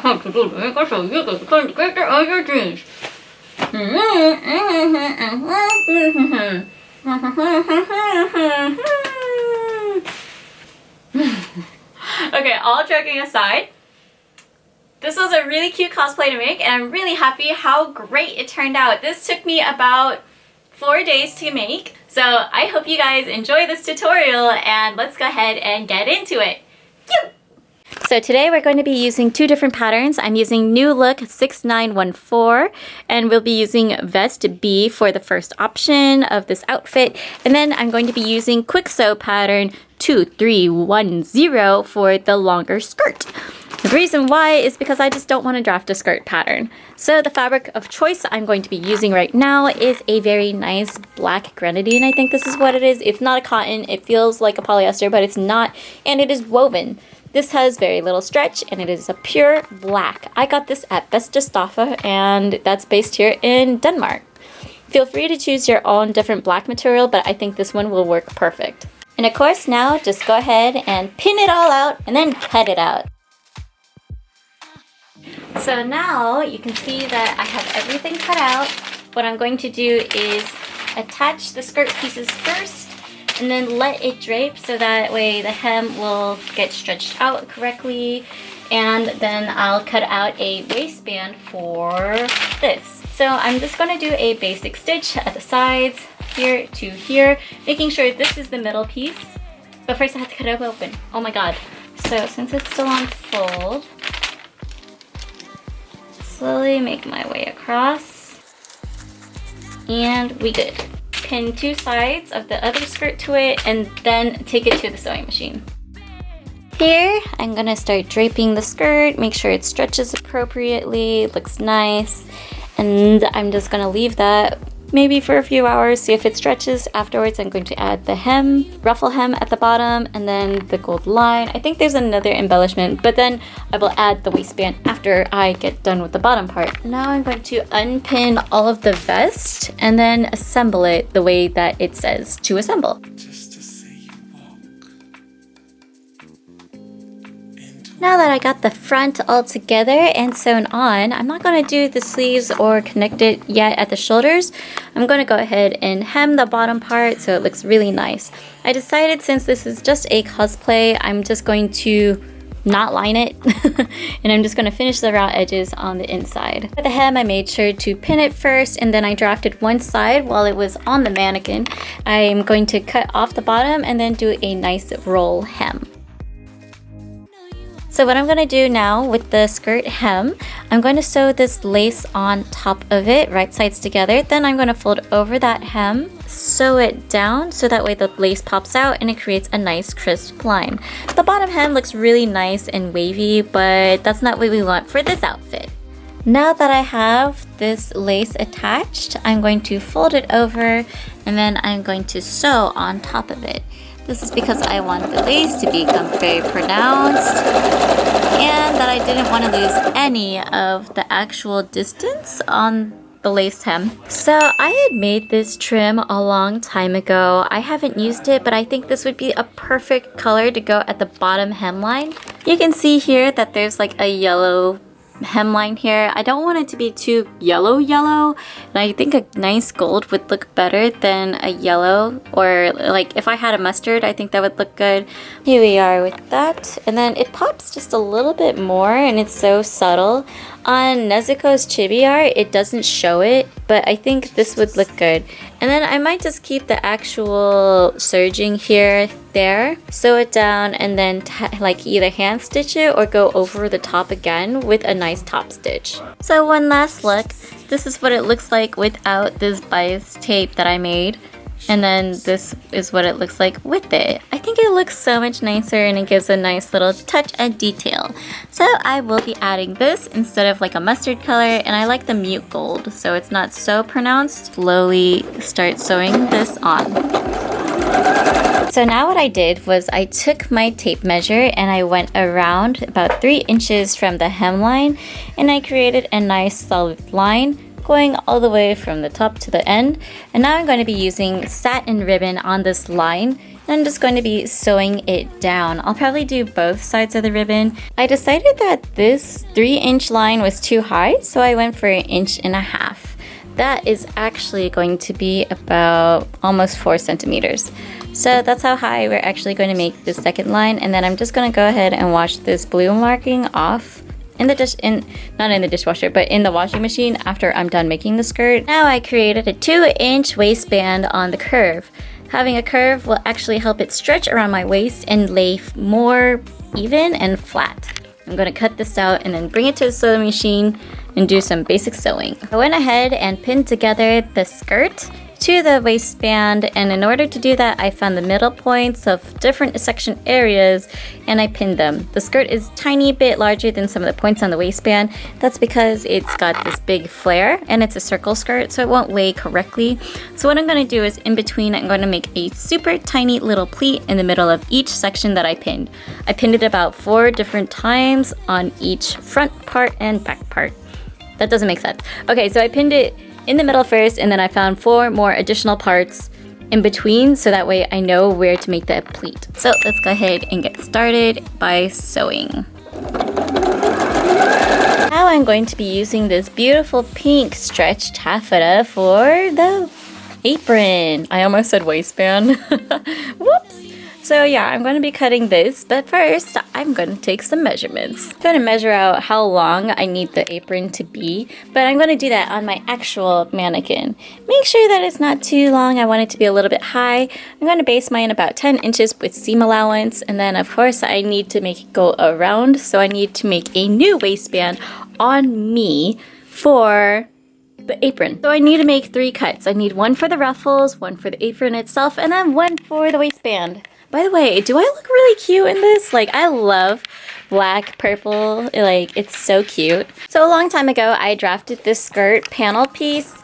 how to do the makeup so you can get all your dreams. Okay, all joking aside, this was a really cute cosplay to make, and I'm really happy how great it turned out. This took me about 4 days to make, so I hope you guys enjoy this tutorial, and let's go ahead and get into it. Phew! So today we're going to be using two different patterns. I'm using New Look 6914, and we'll be using Vest B for the first option of this outfit, and then I'm going to be using Quick Sew pattern 2310 for the longer skirt. The reason why is because I just don't want to draft a skirt pattern. So the fabric of choice I'm going to be using right now is a very nice black grenadine. I think this is what it is. It's not a cotton. It feels like a polyester, but it's not, and it is woven. This has very little stretch, and it is a pure black. I got this at Veststoffa, and that's based here in Denmark. Feel free to choose your own different black material, but I think this one will work perfect. And of course, now just go ahead and pin it all out and then cut it out. So now you can see that I have everything cut out. What I'm going to do is attach the skirt pieces first and then let it drape so that way the hem will get stretched out correctly, and then I'll cut out a waistband for this. So I'm just going to do a basic stitch at the sides here to here, making sure this is the middle piece. But first I have to cut it open. Oh my god. So since it's still on fold, slowly make my way across, and we good. Pin two sides of the other skirt to it and then take it to the sewing machine. Here I'm gonna start draping the skirt, make sure it stretches appropriately, looks nice, and I'm just gonna leave that maybe for a few hours, see if it stretches. Afterwards, I'm going to add the hem, ruffle hem at the bottom, and then the gold line. I think there's another embellishment, but then I will add the waistband after I get done with the bottom part. Now I'm going to unpin all of the vest and then assemble it the way that it says to assemble. Now that I got the front all together and sewn on, I'm not going to do the sleeves or connect it yet at the shoulders. I'm going to go ahead and hem the bottom part so it looks really nice. I decided since this is just a cosplay, I'm just going to not line it and I'm just going to finish the raw edges on the inside. For the hem, I made sure to pin it first, and then I drafted one side while it was on the mannequin. I'm going to cut off the bottom and then do a nice roll hem. So what I'm going to do now with the skirt hem, I'm going to sew this lace on top of it, right sides together. Then I'm going to fold over that hem, sew it down so that way the lace pops out and it creates a nice crisp line. The bottom hem looks really nice and wavy, but that's not what we want for this outfit. Now that I have this lace attached, I'm going to fold it over and then I'm going to sew on top of it. This is because I want the lace to become very pronounced and that I didn't want to lose any of the actual distance on the lace hem. So I had made this trim a long time ago. I haven't used it, but I think this would be a perfect color to go at the bottom hemline. You can see here that there's like a yellow hemline here. I don't want it to be too yellow, and I think a nice gold would look better than a yellow, or like if I had a mustard, I think that would look good. Here we are with that, and then it pops just a little bit more and it's so subtle. On Nezuko's chibi art, it doesn't show it, but I think this would look good. And then I might just keep the actual serging here, there, sew it down, and then like either hand stitch it or go over the top again with a nice top stitch. So one last look. This is what it looks like without this bias tape that I made. And then this is what it looks like with it. I think it looks so much nicer and it gives a nice little touch and detail. So I will be adding this instead of like a mustard color, and I like the mute gold so it's not so pronounced. Slowly start sewing this on. So now what I did was I took my tape measure and I went around about 3 inches from the hemline, and I created a nice solid line going all the way from the top to the end. And now I'm going to be using satin ribbon on this line. And I'm just going to be sewing it down. I'll probably do both sides of the ribbon. I decided that this 3-inch line was too high, so I went for 1.5 inches. That is actually going to be about almost 4 centimeters. So that's how high we're actually going to make the second line. And then I'm just going to go ahead and wash this blue marking off in the not in the dishwasher, but in the washing machine after I'm done making the skirt. Now I created a 2-inch waistband on the curve. Having a curve will actually help it stretch around my waist and lay more even and flat. I'm going to cut this out and then bring it to the sewing machine and do some basic sewing. I went ahead and pinned together the skirt to the waistband, and in order to do that I found the middle points of different section areas and I pinned them. The skirt is tiny bit larger than some of the points on the waistband. That's because it's got this big flare and it's a circle skirt, so it won't weigh correctly. So what I'm going to do is in between I'm going to make a super tiny little pleat in the middle of each section that I pinned. I pinned it about 4 different times on each front part and back part. That doesn't make sense. Okay, so I pinned it in the middle first, and then I found 4 more additional parts in between, so that way I know where to make the pleat. So let's go ahead and get started by sewing. Now I'm going to be using this beautiful pink stretch taffeta for the apron. I almost said waistband. Whoops! So yeah, I'm going to be cutting this, but first I'm going to take some measurements. I'm going to measure out how long I need the apron to be, but I'm going to do that on my actual mannequin. Make sure that it's not too long. I want it to be a little bit high. I'm going to base mine about 10 inches with seam allowance, and then of course I need to make it go around, so I need to make a new waistband on me for the apron. So I need to make 3 cuts. I need 1 for the ruffles, 1 for the apron itself, and then 1 for the waistband. By the way, do I look really cute in this? Like, I love black, purple, like, it's so cute. So a long time ago, I drafted this skirt panel piece.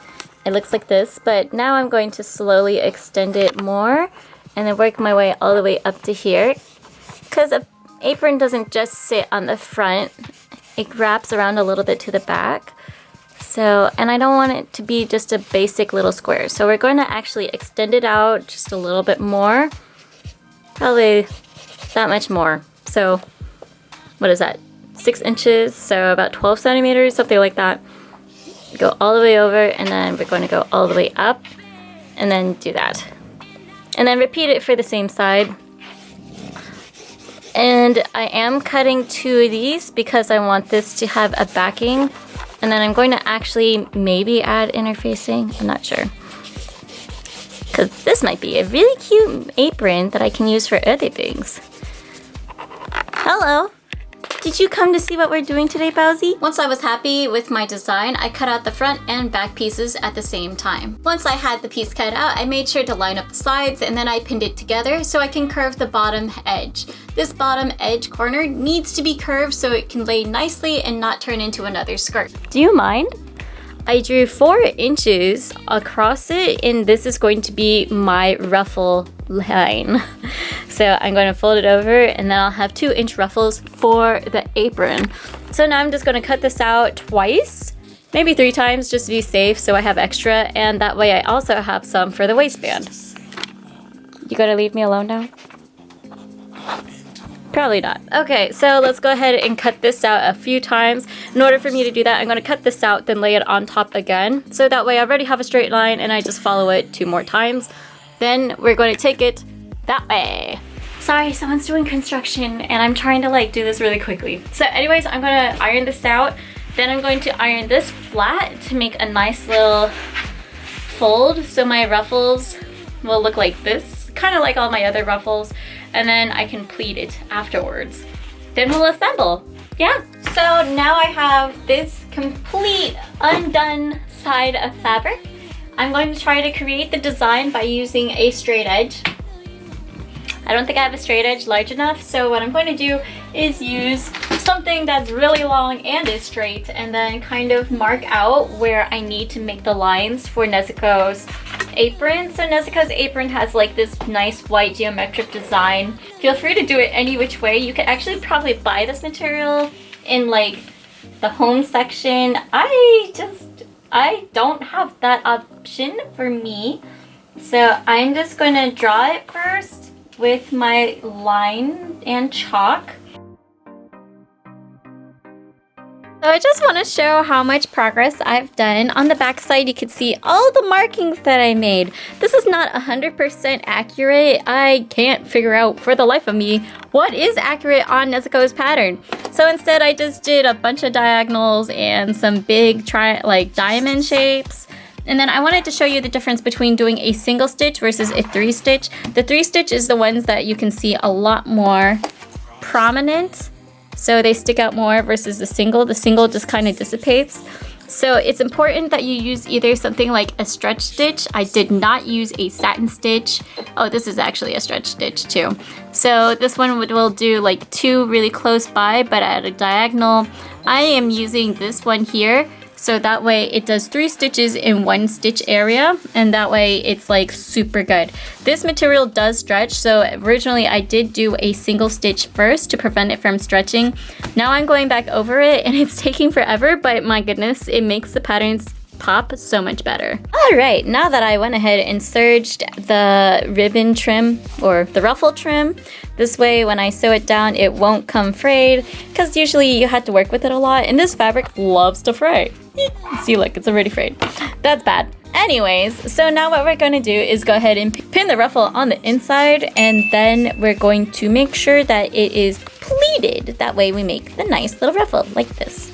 It looks like this, but now I'm going to slowly extend it more and then work my way all the way up to here. Because an apron doesn't just sit on the front, it wraps around a little bit to the back. So, and I don't want it to be just a basic little square. So we're going to actually extend it out just a little bit more. Probably that much more. So what is that? 6 inches, so about 12 centimeters, something like that. Go all the way over, and then we're going to go all the way up and then do that. And then repeat it for the same side. And I am cutting 2 of these because I want this to have a backing. And then I'm going to actually maybe add interfacing. I'm not sure. Because this might be a really cute apron that I can use for other things. Hello! Did you come to see what we're doing today, Bowsy? Once I was happy with my design, I cut out the front and back pieces at the same time. Once I had the piece cut out, I made sure to line up the sides, and then I pinned it together so I can curve the bottom edge. This bottom edge corner needs to be curved so it can lay nicely and not turn into another skirt. Do you mind? I drew 4 inches across it, and this is going to be my ruffle line. So I'm going to fold it over, and then I'll have 2-inch ruffles for the apron. So now I'm just going to cut this out twice, maybe 3 times, just to be safe so I have extra, and that way I also have some for the waistband. You gonna leave me alone now? Probably not. Okay, so let's go ahead and cut this out a few times. In order for me to do that, I'm going to cut this out, then lay it on top again. So that way I already have a straight line and I just follow it 2 more times. Then we're going to take it that way. Sorry, someone's doing construction and I'm trying to like do this really quickly. So anyways, I'm going to iron this out. Then I'm going to iron this flat to make a nice little fold. So my ruffles will look like this, kind of like all my other ruffles. And then I can pleat it afterwards. Then we'll assemble. Yeah. So now I have this complete undone side of fabric. I'm going to try to create the design by using a straight edge. I don't think I have a straight edge large enough, so what I'm going to do is use something that's really long and is straight, and then kind of mark out where I need to make the lines for Nezuko's apron. So Nezuko's apron has like this nice white geometric design. Feel free to do it any which way. You could actually probably buy this material in like the home section. I just I don't have that option for me. So I'm just gonna draw it first with my line and chalk. So I just want to show how much progress I've done. On the back side, you can see all the markings that I made. This is not 100% accurate. I can't figure out for the life of me what is accurate on Nezuko's pattern. So instead, I just did a bunch of diagonals and some big diamond shapes. And then I wanted to show you the difference between doing a single stitch versus a 3-stitch. The 3-stitch is the ones that you can see a lot more prominent. So they stick out more versus the single. The single just kind of dissipates. So it's important that you use either something like a stretch stitch. I did not use a satin stitch. Oh, this is actually a stretch stitch too. So this one will do like 2 really close by, but at a diagonal. I am using this one here. So that way it does 3 stitches in 1 stitch area, and that way it's like super good. This material does stretch, so originally I did do a single stitch first to prevent it from stretching. Now I'm going back over it and it's taking forever, but my goodness, it makes the patterns pop so much better. Alright, now that I went ahead and serged the ribbon trim or the ruffle trim, this way when I sew it down it won't come frayed, because usually you have to work with it a lot and this fabric loves to fray. See, look, it's already frayed. That's bad. Anyways, so now what we're going to do is go ahead and pin the ruffle on the inside, and then we're going to make sure that it is pleated. That way we make the nice little ruffle like this.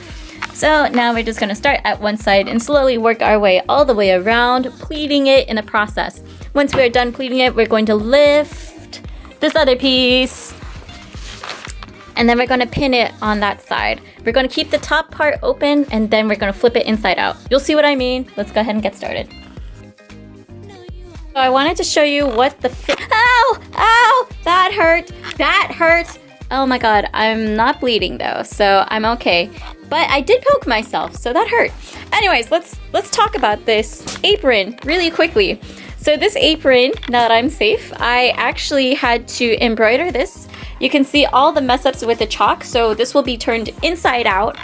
So now we're just going to start at one side and slowly work our way all the way around, pleating it in the process. Once we're done pleating it, we're going to lift this other piece, and then we're going to pin it on that side. We're going to keep the top part open, and then we're going to flip it inside out. You'll see what I mean. Let's go ahead and get started. So I wanted to show you what the ow! Ow! That hurt! That hurt! Oh my god, I'm not bleeding though, so I'm okay. But I did poke myself, so that hurt. Anyways, let's talk about this apron really quickly. So this apron, now that I'm safe, I actually had to embroider this. You can see all the mess ups with the chalk, so this will be turned inside out.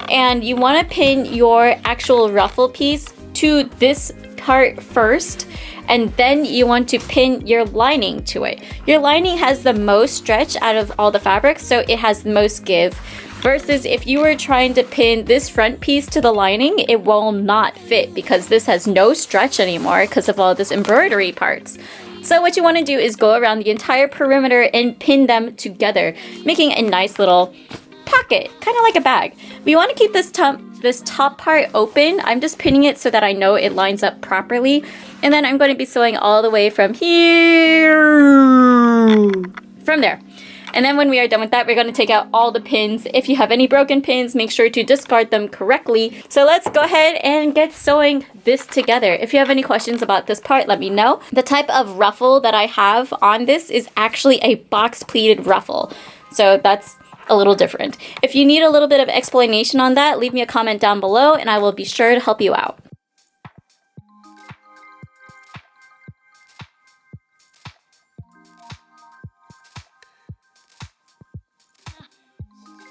And you want to pin your actual ruffle piece to this part first, and then you want to pin your lining to it. Your lining has the most stretch out of all the fabrics, so it has the most give. Versus if you were trying to pin this front piece to the lining, it will not fit because this has no stretch anymore because of all this embroidery parts. So what you want to do is go around the entire perimeter and pin them together, making a nice little pocket, kind of like a bag. We want to keep this top part open. I'm just pinning it so that I know it lines up properly. And then I'm going to be sewing all the way from here, from there. And then when we are done with that, we're going to take out all the pins. If you have any broken pins, make sure to discard them correctly. So let's go ahead and get sewing this together. If you have any questions about this part, let me know. The type of ruffle that I have on this is actually a box pleated ruffle. So that's a little different. If you need a little bit of explanation on that, leave me a comment down below and I will be sure to help you out.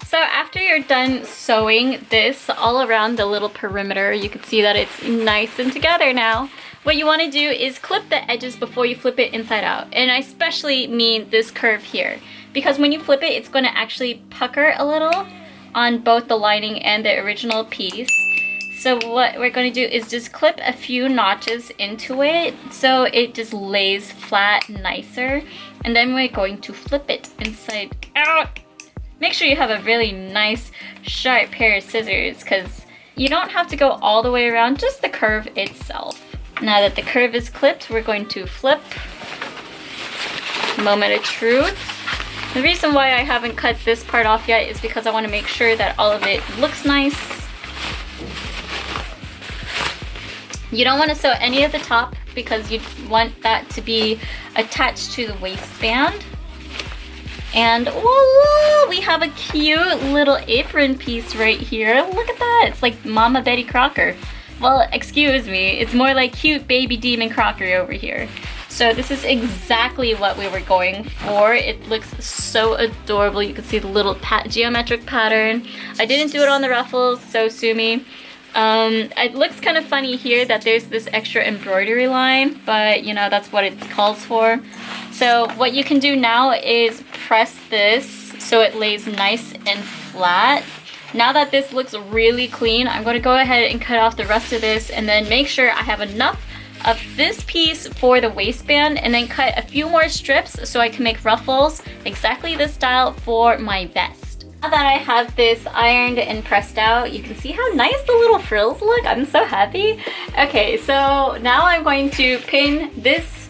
So after you're done sewing this all around the little perimeter, you can see that it's nice and together now. What you want to do is clip the edges before you flip it inside out. And I especially mean this curve here, because when you flip it, it's going to actually pucker a little on both the lining and the original piece. So what we're going to do is just clip a few notches into it so it just lays flat nicer. And then we're going to flip it inside out. Make sure you have a really nice sharp pair of scissors because you don't have to go all the way around, just the curve itself. Now that the curve is clipped, we're going to flip. Moment of truth. The reason why I haven't cut this part off yet is because I want to make sure that all of it looks nice. You don't want to sew any of the top because you want that to be attached to the waistband. And voila! We have a cute little apron piece right here. Look at that! It's like Mama Betty Crocker. Well, excuse me, it's more like cute baby Demon Crocker over here. So this is exactly what we were going for. It looks so adorable. You can see the little geometric pattern. I didn't do it on the ruffles, so sue me. It looks kind of funny here that there's this extra embroidery line, but you know, that's what it calls for. So what you can do now is press this so it lays nice and flat. Now that this looks really clean, I'm going to go ahead and cut off the rest of this and then make sure I have enough of this piece for the waistband, and then cut a few more strips so I can make ruffles exactly this style for my vest. Now that I have this ironed and pressed out, you can see how nice the little frills look. I'm so happy. Okay, so now I'm going to pin this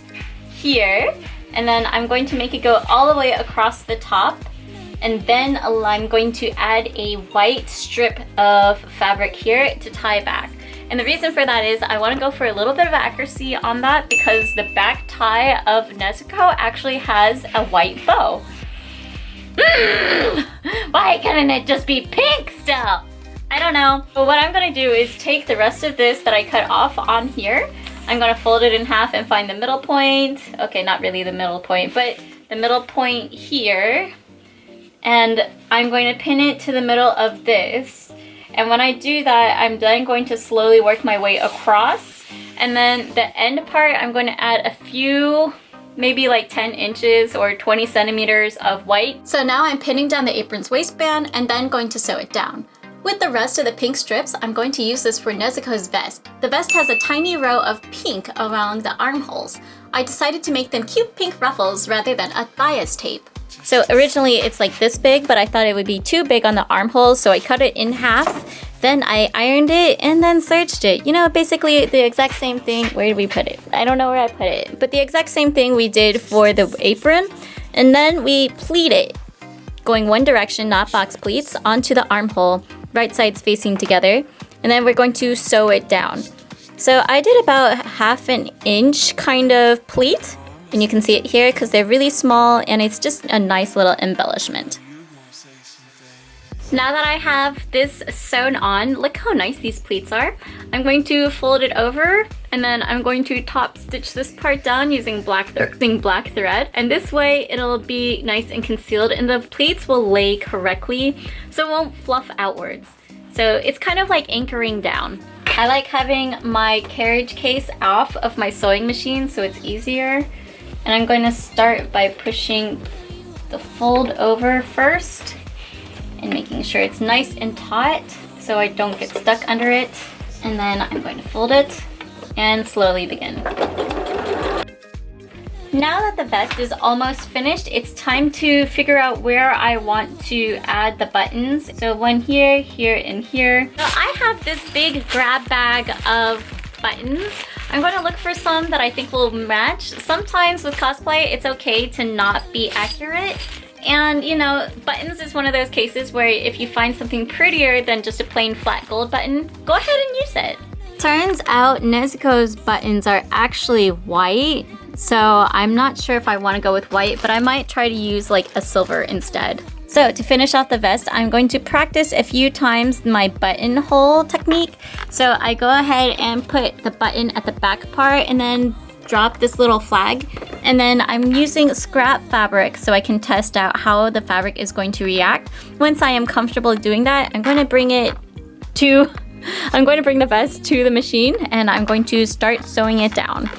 here, and then I'm going to make it go all the way across the top. And then I'm going to add a white strip of fabric here to tie back. And the reason for that is I want to go for a little bit of accuracy on that because the back tie of Nezuko actually has a white bow. Why couldn't it just be pink still? I don't know. But what I'm going to do is take the rest of this that I cut off on here. I'm going to fold it in half and find the middle point. Okay, not really the middle point, but the middle point here. And I'm going to pin it to the middle of this. And when I do that, I'm then going to slowly work my way across. And then the end part, I'm going to add a few, maybe like 10 inches or 20 centimeters of white. So now I'm pinning down the apron's waistband and then going to sew it down. With the rest of the pink strips, I'm going to use this for Nezuko's vest. The vest has a tiny row of pink along the armholes. I decided to make them cute pink ruffles rather than a bias tape. So originally it's like this big, but I thought it would be too big on the armholes, so I cut it in half. Then I ironed it and then serged it. You know, basically the exact same thing. Where did we put it? I don't know where I put it, but the exact same thing we did for the apron. And then we pleat it, going one direction, not box pleats, onto the armhole, right sides facing together. And then we're going to sew it down. So I did about 1/2 inch kind of pleat. And you can see it here because they're really small and it's just a nice little embellishment. Now that I have this sewn on, look how nice these pleats are. I'm going to fold it over and then I'm going to top stitch this part down using black thread. And this way it'll be nice and concealed and the pleats will lay correctly so it won't fluff outwards. So it's kind of like anchoring down. I like having my carriage case off of my sewing machine so it's easier. And I'm going to start by pushing the fold over first and making sure it's nice and taut so I don't get stuck under it. And then I'm going to fold it and slowly begin. Now that the vest is almost finished, it's time to figure out where I want to add the buttons. So one here, here, and here. So I have this big grab bag of buttons. I'm going to look for some that I think will match. Sometimes with cosplay, it's okay to not be accurate. And you know, buttons is one of those cases where if you find something prettier than just a plain flat gold button, go ahead and use it. Turns out Nezuko's buttons are actually white. So I'm not sure if I want to go with white, but I might try to use like a silver instead. So to finish off the vest, I'm going to practice a few times my buttonhole technique. So I go ahead and put the button at the back part and then drop this little flag. And then I'm using scrap fabric so I can test out how the fabric is going to react. Once I am comfortable doing that, I'm going to bring the vest to the machine and I'm going to start sewing it down.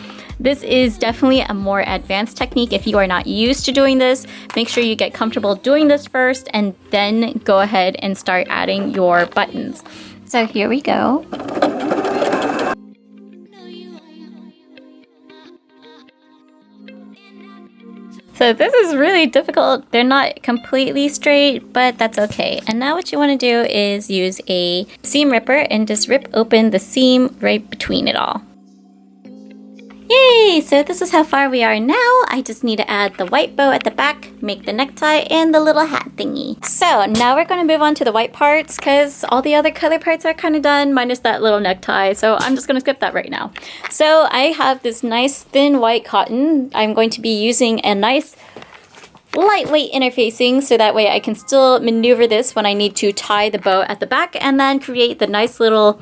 This is definitely a more advanced technique. If you are not used to doing this, make sure you get comfortable doing this first and then go ahead and start adding your buttons. So here we go. So this is really difficult. They're not completely straight, but that's okay. And now what you want to do is use a seam ripper and just rip open the seam right between it all. Yay! So this is how far we are now. I just need to add the white bow at the back, make the necktie, and the little hat thingy. So now we're going to move on to the white parts because all the other color parts are kind of done, minus that little necktie. So I'm just going to skip that right now. So I have this nice thin white cotton. I'm going to be using a nice lightweight interfacing so that way I can still maneuver this when I need to tie the bow at the back and then create the nice little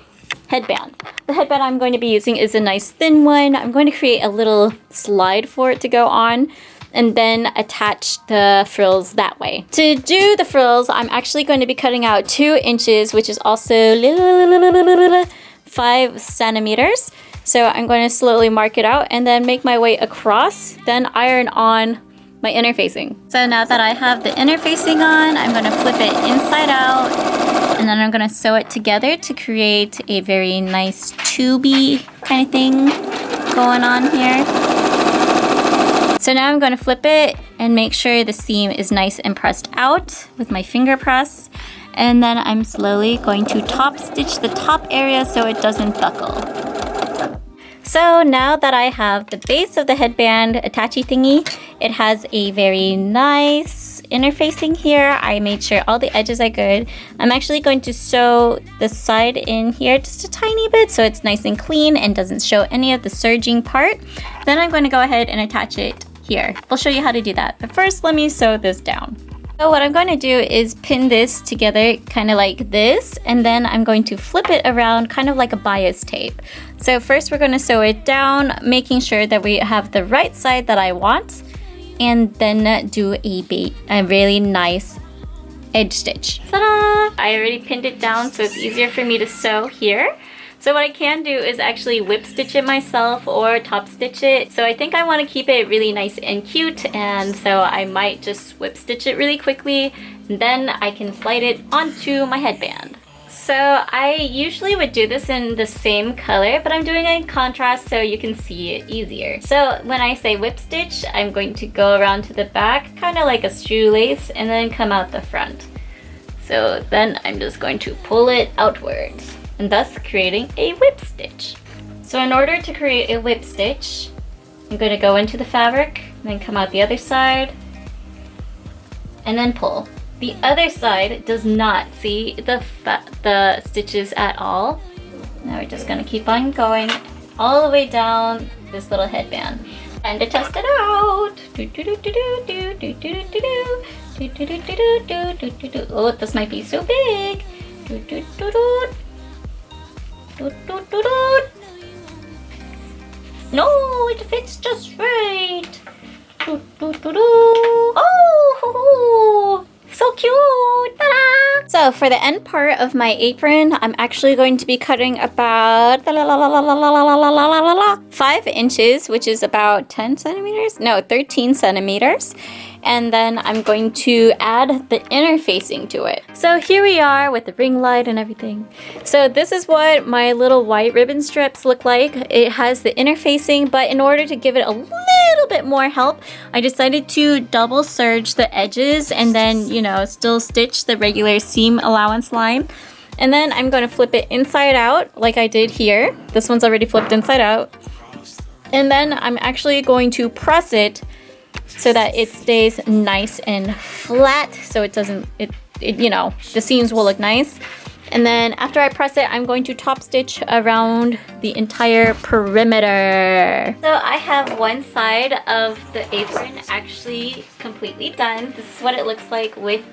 headband. The headband I'm going to be using is a nice thin one. I'm going to create a little slide for it to go on. and then attach the frills that way. To do the frills, I'm actually going to be cutting out 2 inches, which is also 5 centimeters. So I'm going to slowly mark it out and then make my way across, then iron on my inner facing. So now that I have the inner facing on, I'm going to flip it inside out, and then I'm going to sew it together to create a very nice tubey kind of thing going on here. So now I'm going to flip it and make sure the seam is nice and pressed out with my finger press. And then I'm slowly going to top stitch the top area so it doesn't buckle. So now that I have the base of the headband attache thingy, it has a very nice interfacing here. I made sure all the edges are good. I'm actually going to sew the side in here just a tiny bit so it's nice and clean and doesn't show any of the serging part. Then I'm going to go ahead and attach it here. I'll show you how to do that. But first, let me sew this down. So what I'm going to do is pin this together kind of like this, and then I'm going to flip it around kind of like a bias tape. So first we're going to sew it down, making sure that we have the right side that I want, and then do a really nice edge stitch. Ta-da! I already pinned it down so it's easier for me to sew here. So what I can do is actually whip stitch it myself or top stitch it. So I think I want to keep it really nice and cute, and so I might just whip stitch it really quickly, and then I can slide it onto my headband. So I usually would do this in the same color, but I'm doing it in contrast so you can see it easier. So when I say whip stitch, I'm going to go around to the back, kind of like a shoelace, and then come out the front. So then I'm just going to pull it outwards, and thus creating a whip stitch. So in order to create a whip stitch, I'm going to go into the fabric, then come out the other side, and then pull. The other side does not see the stitches at all. Now we're just going to keep on going all the way down this little headband. And to test it out. Oh, this might be so big. No, it fits just right. Oh, so cute. Ta-da! So for the end part of my apron, I'm actually going to be cutting about 5 inches, which is about 10 centimeters? No, 13 centimeters. And then I'm going to add the inner facing to it. So here we are with the ring light and everything. So this is what my little white ribbon strips look like. It has the inner facing, but in order to give it a little bit more help, I decided to double serge the edges and then, you know, still stitch the regular seam allowance line. And then I'm going to flip it inside out like I did here. This one's already flipped inside out. And then I'm actually going to press it so that it stays nice and flat, so it doesn't, you know, the seams will look nice. And then after I press it, I'm going to top stitch around the entire perimeter. So I have one side of the apron actually completely done. This is what it looks like with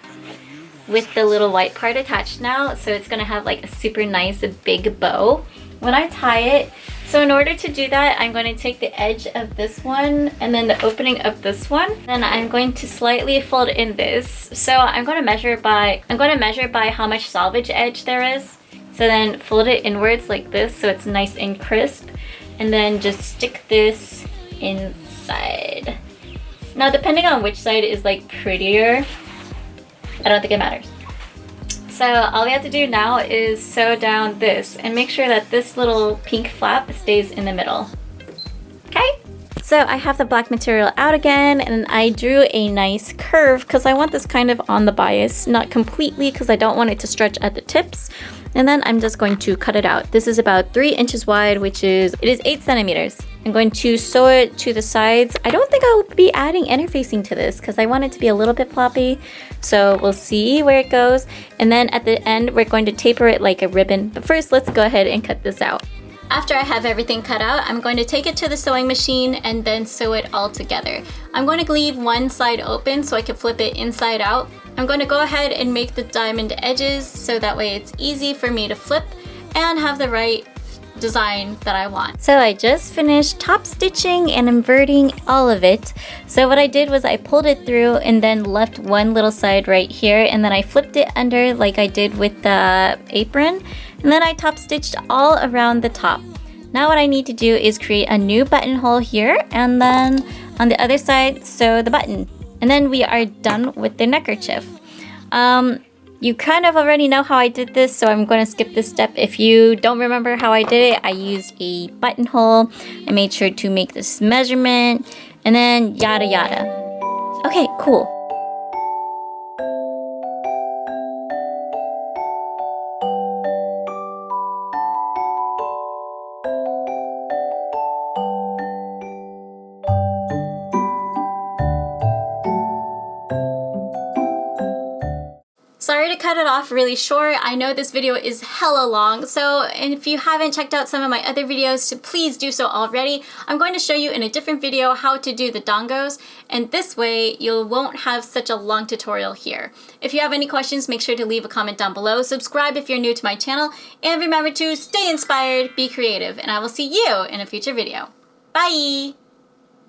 the little white part attached now. So it's gonna have like a super nice big bow when I tie it. So in order to do that, I'm going to take the edge of this one and then the opening of this one. Then I'm going to slightly fold in this. So I'm going to measure by how much selvage edge there is. So then fold it inwards like this so it's nice and crisp. And then just stick this inside. Now depending on which side is like prettier, I don't think it matters. So all we have to do now is sew down this and make sure that this little pink flap stays in the middle. Okay? So I have the black material out again, and I drew a nice curve because I want this kind of on the bias, not completely because I don't want it to stretch at the tips. And then I'm just going to cut it out. This is about 3 inches wide, it is 8 centimeters. I'm going to sew it to the sides. I don't think I'll be adding interfacing to this because I want it to be a little bit floppy. So we'll see where it goes. And then at the end, we're going to taper it like a ribbon. But first, let's go ahead and cut this out. After I have everything cut out, I'm going to take it to the sewing machine and then sew it all together. I'm going to leave one side open so I can flip it inside out. I'm going to go ahead and make the diamond edges so that way it's easy for me to flip and have the right design that I want. So I just finished top stitching and inverting all of it. So what I did was I pulled it through and then left one little side right here, and then I flipped it under like I did with the apron, and then I top stitched all around the top. Now what I need to do is create a new buttonhole here, and then on the other side sew the button. And then we are done with the neckerchief. You kind of already know how I did this, so I'm going to skip this step. If you don't remember how I did it, I used a buttonhole. I made sure to make this measurement, and then yada yada. Okay, cool. Sorry to cut it off really short. I know this video is hella long, so if you haven't checked out some of my other videos, please do so already. I'm going to show you in a different video how to do the dongos, and this way you won't have such a long tutorial here. If you have any questions, make sure to leave a comment down below, subscribe if you're new to my channel, and remember to stay inspired, be creative, and I will see you in a future video. Bye!